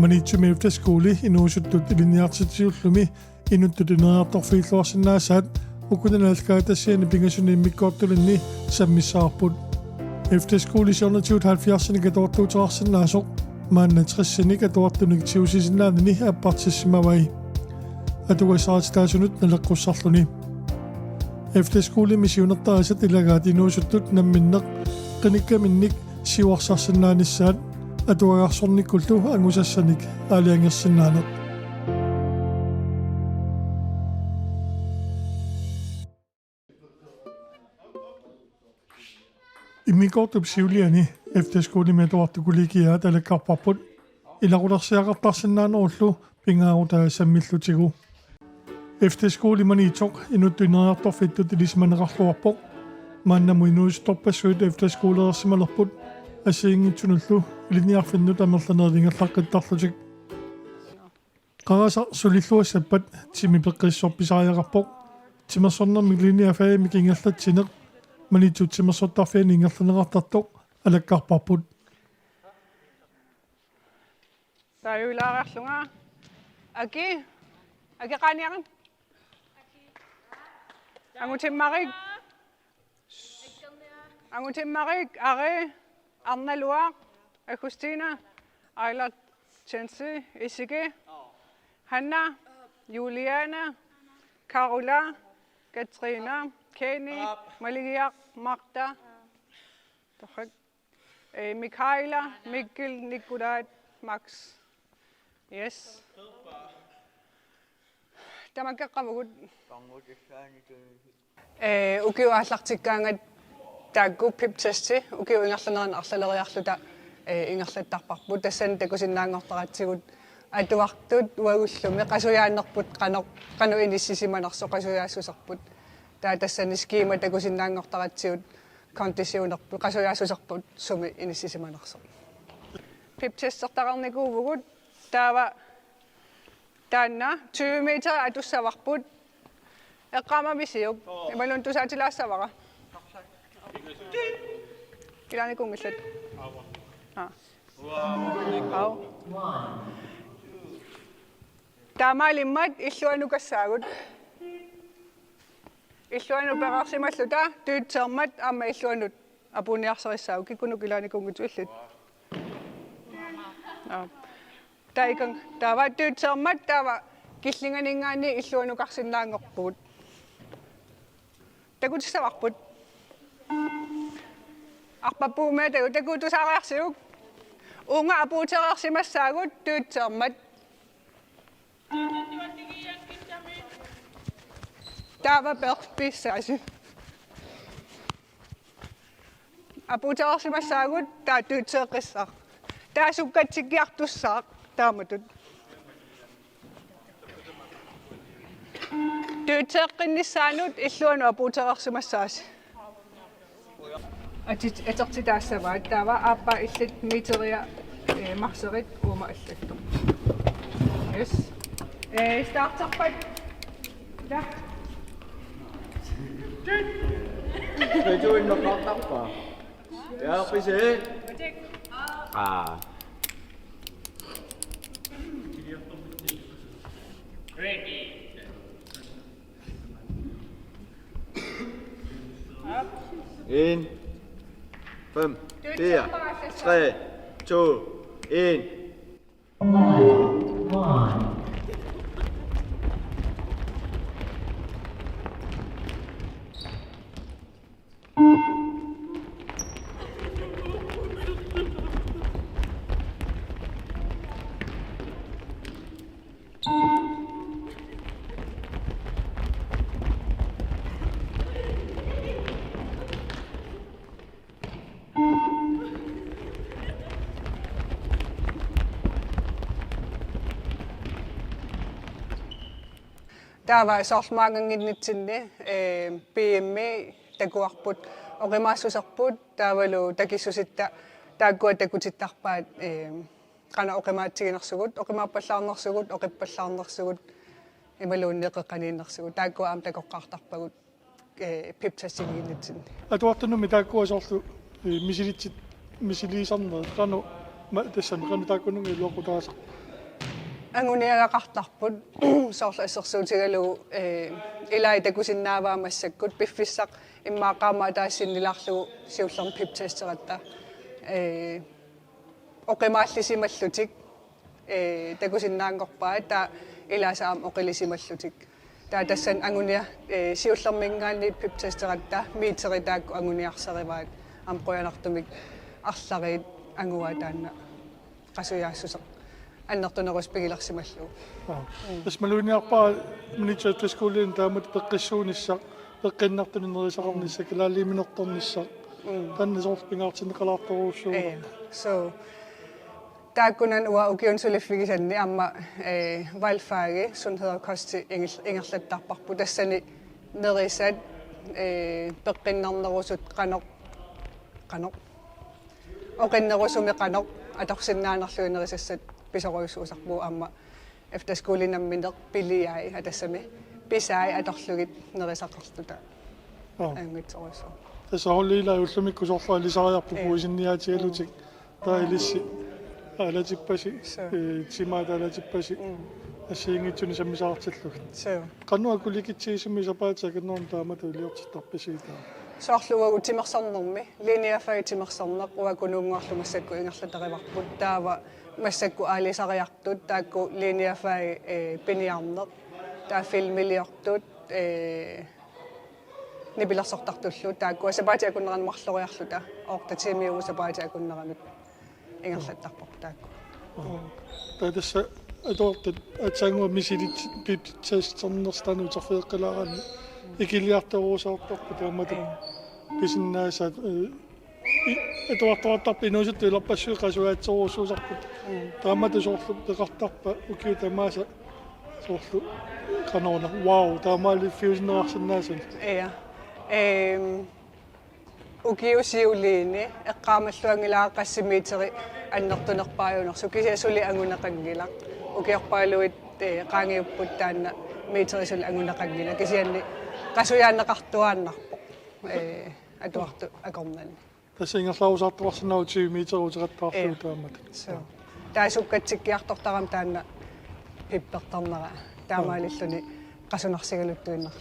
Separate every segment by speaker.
Speaker 1: Maniitsup efterskoli Inuusuttut ineriartorneq Inuttut ineriartorfiilluarsinnaassaat ukunalaalakaatitassiortoq pingasuniimmikkoortulinni sammissaarput. Efterskoli 770 katuartuuterarsinnaasuq maanna 60 katuartunik tiusisinnaanini appartissimavai. Atuartut naleqqussarluni. Efterskoli missionertarisat ilagaat Inuusuttut namminneq qinikkaminnik siuarsarsinnaanissaat atuarsornikkullu angusassanik aaliangersinnaaneq. Immikortupsiuliani efterskoli metuartukuligiaat alakkarparput ilarulersiaqartarsinnaanerullu pingaarutaa sammillutigu. Efterskoli Maniitsup Inuttut ineriartorfittut ilismaneqarluarpoq maannamu Inuusuttorpassuit efterskoleersimalerput ассиингитсунуллу илиниарфиннут амерланервингаллаққиттарлутик қараса сулиллуассаппат тими пеққиссорписариақарпоқ тимерсорнерми илиниафаами кингерлатсинеқ Maniitsup тимерсортарфиани ингерланеқартартоқ алаккарпарпут
Speaker 2: таюлаарарлунга аки қаниаран ангутиммарик аре Arnalua, Agustina, Ayla, Chensi, Isige, Hanna, Juliana, Karla, Katrina, KNR, Maliak, Magda, Michaela, Mikkel, Nikolaj, Max. Yes. Tämä kakkavuut. Ukiu ahlaqtikkaangat taaggu piptasti ukiu ingerlaneran arlaleriarluta ingerlattarparput tassan takusinnaangortaratsigut atuartut uagullumi qasuyaannerput qanu inissisimanerso qasuyaassuserput taa tassan skiima takusinnaangortaratsigut kondisiunerput qasuyaassuserput sumi inissisimanerso piptassertaqarnikuuvugut taava taanna 20 meter atussavarput eqqaamamisiuk imalun tusaatilaassavara Kilani kungillet. Tamalimmat illuanukassaagut. Illuanu perarsimalluta tyytsermat amma illuanut apuniarserissaagu kikunu kilani kungitullit. Taikang tava tyytsermat tava killinganingaani illuanukarsinnaangorpuut. Takutissavarput. Arpapuume takutusariarsiuk unga apuuterersimassaagut tuutsermat taava perpissaasi apuuterersimassaagut taa tuutseeqissaq taa sukkatsikiartussaaq taamatut tuutseeqqinnissaanut illuanu apuuterersimassaasi Atortitaassavaa taava aappa illit miiteria marserit uuma illattu. Yes. Starterpat. Da.
Speaker 3: Pejuin naqartarpa. Ja qise.
Speaker 2: Ready.
Speaker 3: 1 5 4 3 2 1
Speaker 2: Taava sormaanganginnitsinni PME takuarput oqimaassuserput taavalu takissusitta taakkua takutittarpaat qana oqimaatiginersugut oqimaappallaarnersugut oqippallaarnersugut imaluunni qeqqaniinnersugut taakkua aam takoqqaartarpagut piptassigiinnitsinni
Speaker 1: atuartunumi taakkuasorlu misiliitsit misiliisarner qanu ma tassan qanu taakkunumi luoqutaasa
Speaker 2: anguniagaqartarput soorla issersuutigalugu ilai takusinnaavaamassakut piffissaq immaaqaama ataassinnilaarlugu siullerm piptesteratta oqimaallisimаллутик takusinnaankorpaa ta ilaasaam oqilisimallutik taa tassan angunia siullermingaanniit piptesteratta miiteritaakku anguniarserivaat amqoyanartumik арлариит ангуа таанна qasuyaassuseq аннертунерус
Speaker 1: тас малуниарпаа Maniitsup efterskoliani таамат пеққиссуунissaq пеққиннартунинерисақарниссак лаалиминерторниссақ танна соорпингаартинеқалаарторуussуу
Speaker 2: so taakkunan uа ukiunsuliffigisanni amma valfaagi sundhed og kost engerlattarparpu tassani nerisat peqqinnernerusut qanoq oqinnerusumi qanoq atorsinnaanerluinerisassat pisoruissuusarpuu amma efterskolinammineq piliai atassami pisai atorlugit nerisaqartuta angitsoruissu
Speaker 1: тасса холлиила уллумикку соорлаа лисариарпу пуисинниаатигалутик таа илисси алатиппаси тимаата алатиппаси ассиингитсуни саммисаартиллугит qannua kulikitsisimi sapaatakannorn taamatu iliortittarpisiitaa
Speaker 2: soorlugu timersarnermi lineafai timersarneq uakunuunguarlumassakku ingerlaterivarput taava массакку аалисариартут таакку линиафай пиниарнеq таа филмилиортут нибилерсортартуллу таакку сапаатиакуннеранмарлориарлута оортатимиугу сапаатиакуннеранут ингерлаттарпоқ таакку
Speaker 1: тадасса атоортат атсаангуа мисилит пиптестернерстану терфеэққилаарани икилиарторуусаартарпу таамату писиннаасаат atuartut Inuusuttut ilorpassui qasuaatsoruussuusarput taamatu soorlu peqartarpa ukiu tamaasa soorlu qanoorna wow taamaali fiusinnerarsinnaasun
Speaker 2: ja ukiu siuliini eqqaamalluangilaaqassimiiteri annertunerpaajunersu kisiasuli anguneqanngilaq ukiorpaaluit qaangiupput taanna miiterisuli anguneqanngila kisianni qasuyaanneqartuaannarpo atuartu akornani
Speaker 1: tässä ingerlausaartorsinau 20 meteruuteqattaarluu taammat
Speaker 2: taasukkatsikiartortaram taanna hippertarnera taamaalilluni qasunarsigaluttuinnerlu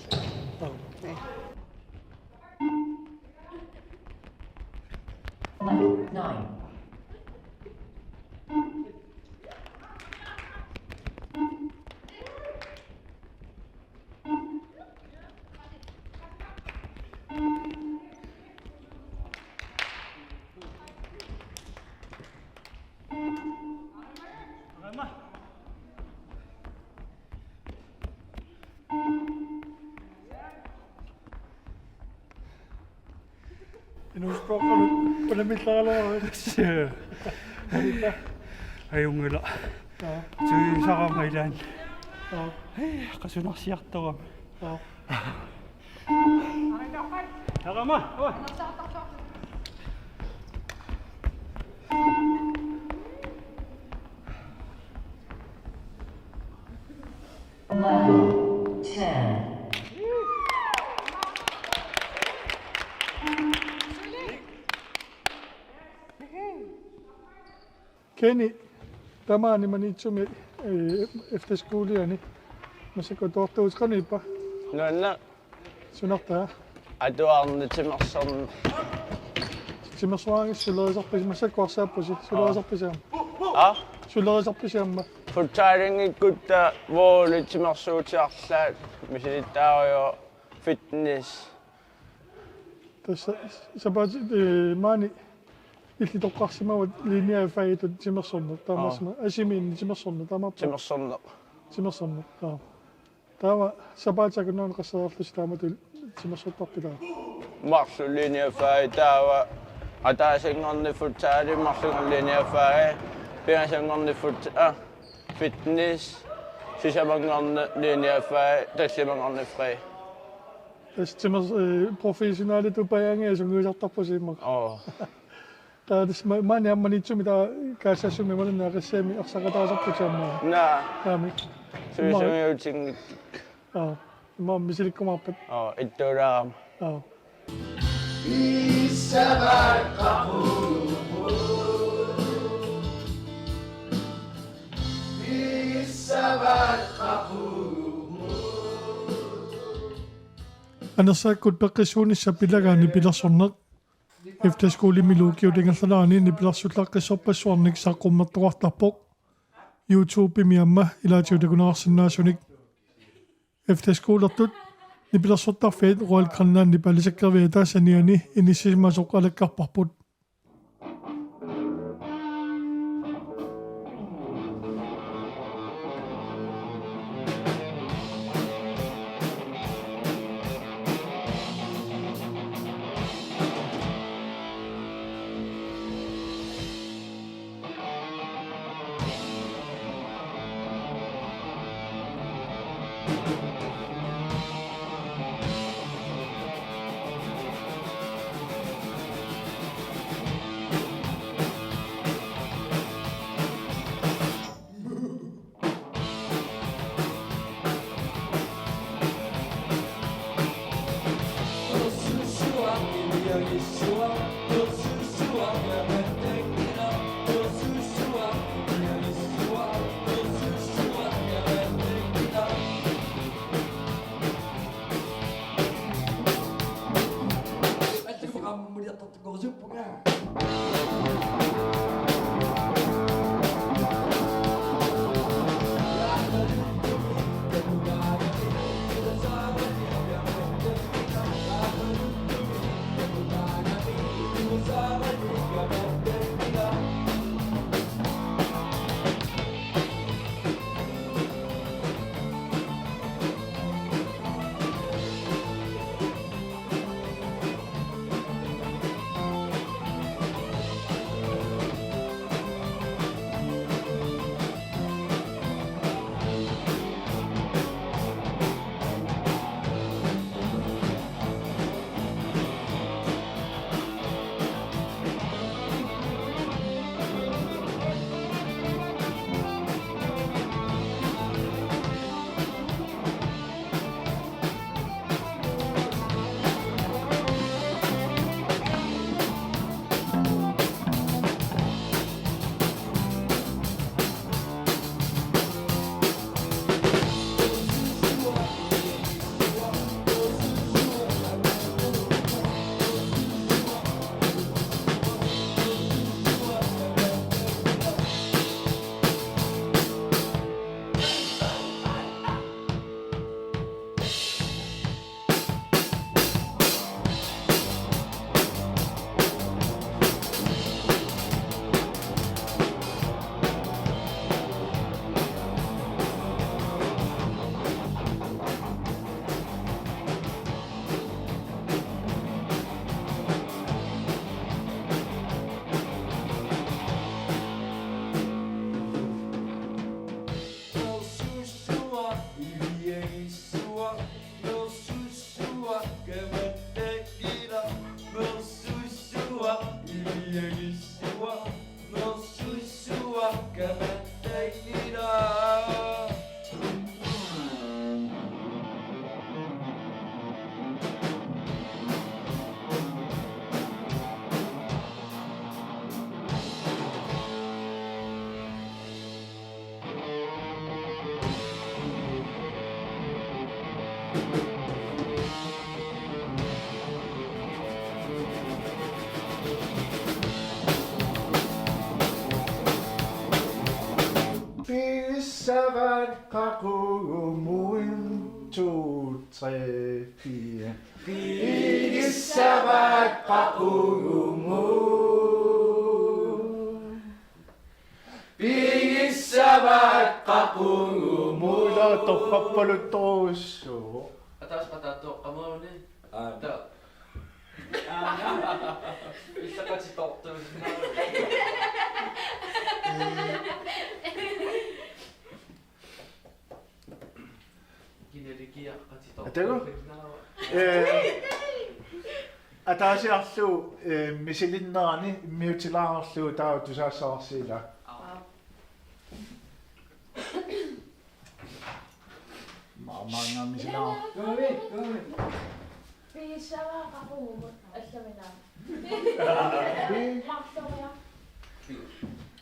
Speaker 1: Inuusuttut panemillaralaa
Speaker 4: ajungula tuisaqamailaan qasunarsiartoram Harama oi
Speaker 1: Keni tamaani Maniitsumi efterskoliani masako tortuusqanipa
Speaker 5: Nunaata
Speaker 1: sunartaa
Speaker 5: atuarne timersorne
Speaker 1: timersuaangis sulerisarpis masakkuarsaappusi sulerisarpisiam sulerisarpisiamma
Speaker 5: futtaaringikutta vooli timersuutiarlaat misilittaario fitness
Speaker 1: tässä sapaati maani illi toqqarsimawat lineafaitut timersorne taamasma asimiin timersorne taamappa timersorne taama sapaatiakunnoon qassararlus taamatu timersortarpilaa
Speaker 5: marlu lineafai taava ataasingorni futtaali marlungon lineafai piasangorni fitness sisamangorni lineafai tallimangorni fri
Speaker 1: tässä timers professionaalit upajangia sunguisartarpusiimmak taadis maani Maniitsumi taa kaassasumi malinnaaqissaami arsaqataasarputiammaa taami
Speaker 5: suisamiutingit
Speaker 1: imma misilikkumaarpat
Speaker 5: ittuulaam
Speaker 6: Isabel
Speaker 1: Anassaakut peqqissuunissa pilagaani pilersorneq efterskoliani nipilersullaqqissorpassuarnik saqqummertuartarpoq YouTube miamma ilaatiutakunaarsinnaasunik efterskolertut nipilersortarfiit Royal Grønland nipalisakkerviata saniani inissisimasoq alakkarparput
Speaker 5: Atas patato kamu nih. Ada. Bisa kasih tok terus.
Speaker 6: Atasiarlu misilinnerani miutilaarlu taa tusaasaarsiila. Maanga misilaar.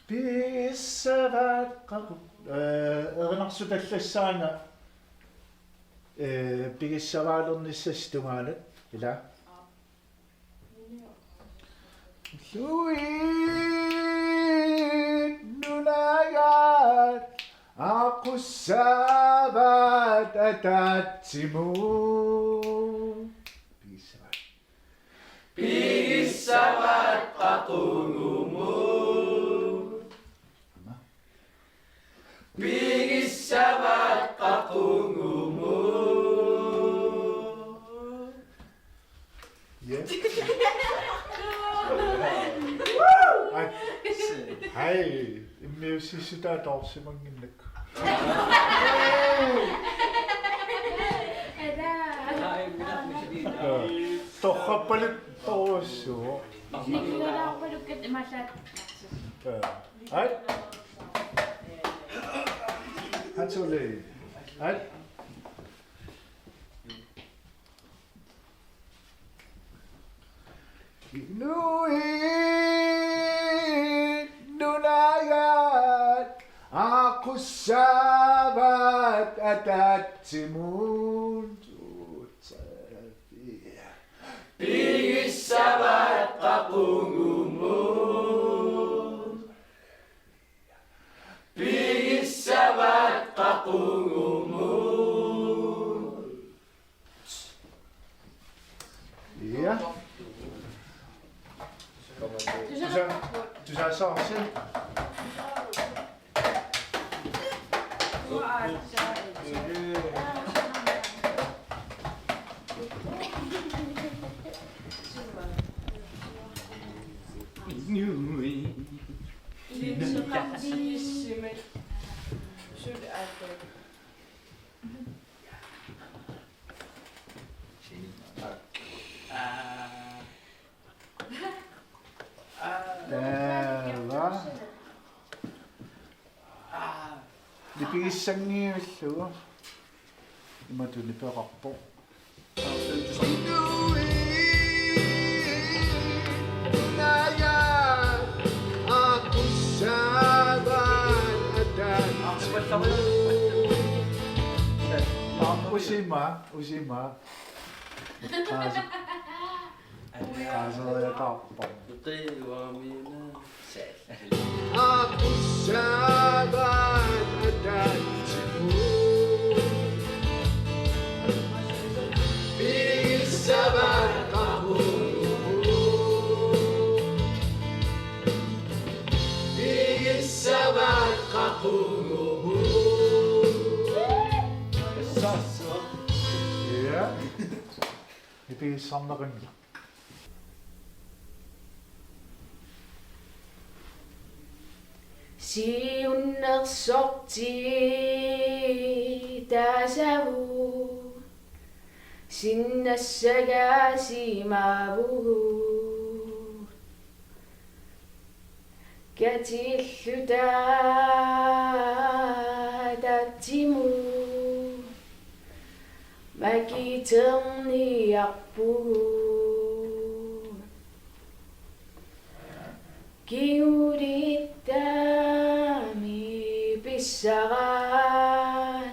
Speaker 6: Pissavat Erinarsutallssaanga pigissavaalernissastungaanut ila Luit nunaat aqussaavat ataatsimuun
Speaker 5: Pigissavat qaqungumun Pigissavat qaqungumun
Speaker 6: Hei, immiussisutaa torsimanginnakku torrappalut torussuo
Speaker 7: Nikkulararpalukkat imallat
Speaker 6: Hej. Hatuli. Hej. Nunaat aqussaavat ataatsimuun
Speaker 5: Pigissavat qaqungumun Pigissavat qaqungumun
Speaker 6: Ja. Du sagde så også selv. Lipigissangiullugu imatuni peqarpo Usima Qaaseriaqarpo
Speaker 5: Tuqiuamina
Speaker 6: Aqussaavat ataatsimuun
Speaker 5: Pigissavat qaqungumun Pigissavat qaqungumun
Speaker 6: Ja. Ipigissamneqinna
Speaker 7: Siunnersorti taasavu sinnassagaasimavugu katillutaa makiterniarpugu kiudittami pissagaan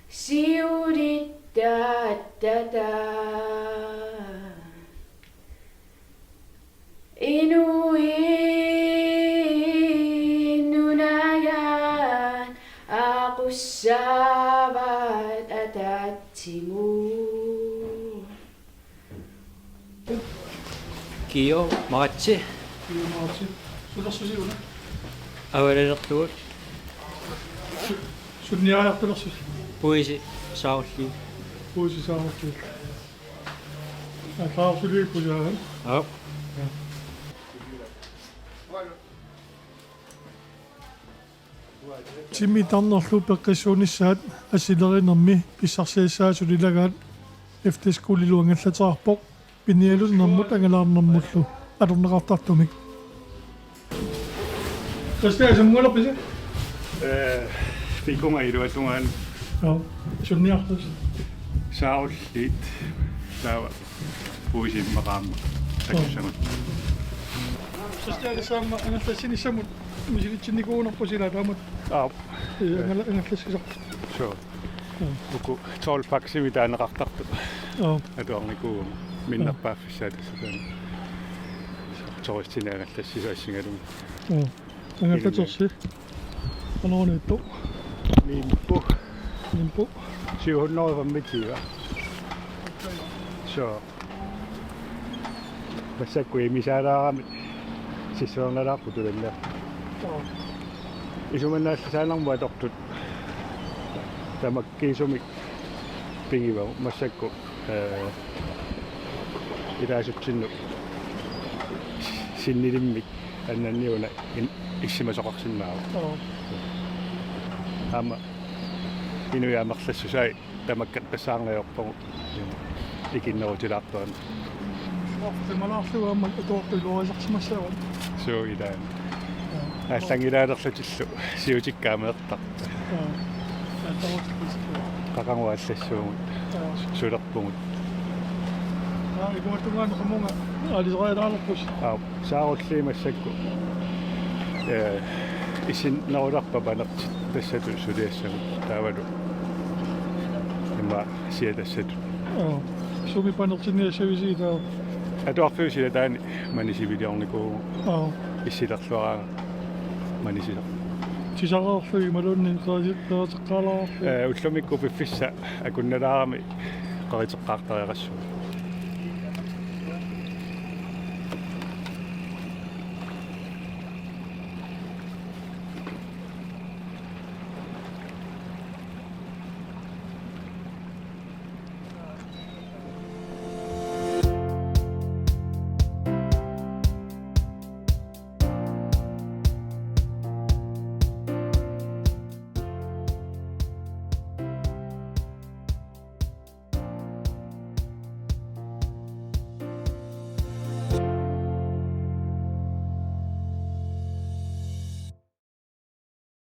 Speaker 7: siudittaattata inuinnunagaan aqussaavat ataatsimuun
Speaker 4: Kio maatsi
Speaker 1: Sulersusiuna.
Speaker 4: avalertuut
Speaker 1: Sunniajartulersus.
Speaker 4: puisi saulli
Speaker 1: Puusi saavuttiin. Ja klaarsuliikkujaan.
Speaker 4: ja
Speaker 1: Timmi tannerlu peqqissuunissaat assilerinnermi pissarsiissaasulilaгаат efterskoliluangallaterarpoq pinialunnermut angalaarnermullu alorneqartartumik. Kastaa summulerpisa?
Speaker 8: Fikkunga iluatungaan
Speaker 1: Ja, sunniartus.
Speaker 8: saullit taava puisimmaqaamma takkussagut
Speaker 1: Så står det samme, at han sini samut. Musili tinikuuna posila tamat. Angala sisaq.
Speaker 8: So. Uku 12 paksi mitä naqartartu. Atuarnikuuma. Minnerpaaffissaat sadan. Toristinaagallasisaasingalum.
Speaker 1: Angala torsi. Anoonittu. Nimpu.
Speaker 8: 700 mittiga. So. Masakui misaaraarami sissuarnalaarputulunna. Isumannaalla saanarmua tortut. Tamakkiisumik pingiva massakku ilaasutsinnu sinnilimmik annanniuna issimasoqarsinnaaru. Ama inuiaamerlassusai tamakkat passaarnayorpogu ikinnerutilaartuan.
Speaker 1: Se malaarluammak atuartuiluasarsimassaavat.
Speaker 8: So ilaan. Ааллангилаалерлутиллу сиутиккаамеэртар. Qaqanguallassуумут сулерпугут.
Speaker 1: Икуаттунгаан қамунга алисераалаарпус.
Speaker 8: Сааруллиимассакку исин наруларпапанерти тассату сулиассагут таавалу имма сиатассату.
Speaker 1: Суми панертинниассависиитаа.
Speaker 8: Атуарфиусила таани манисивилиорникуу. Исилерлуараа манисила.
Speaker 1: Тисараарфиги малуунни таатеққалаарфи.
Speaker 8: Уллумикку пиффисса акунналаарами qariteqqaartariaqassu.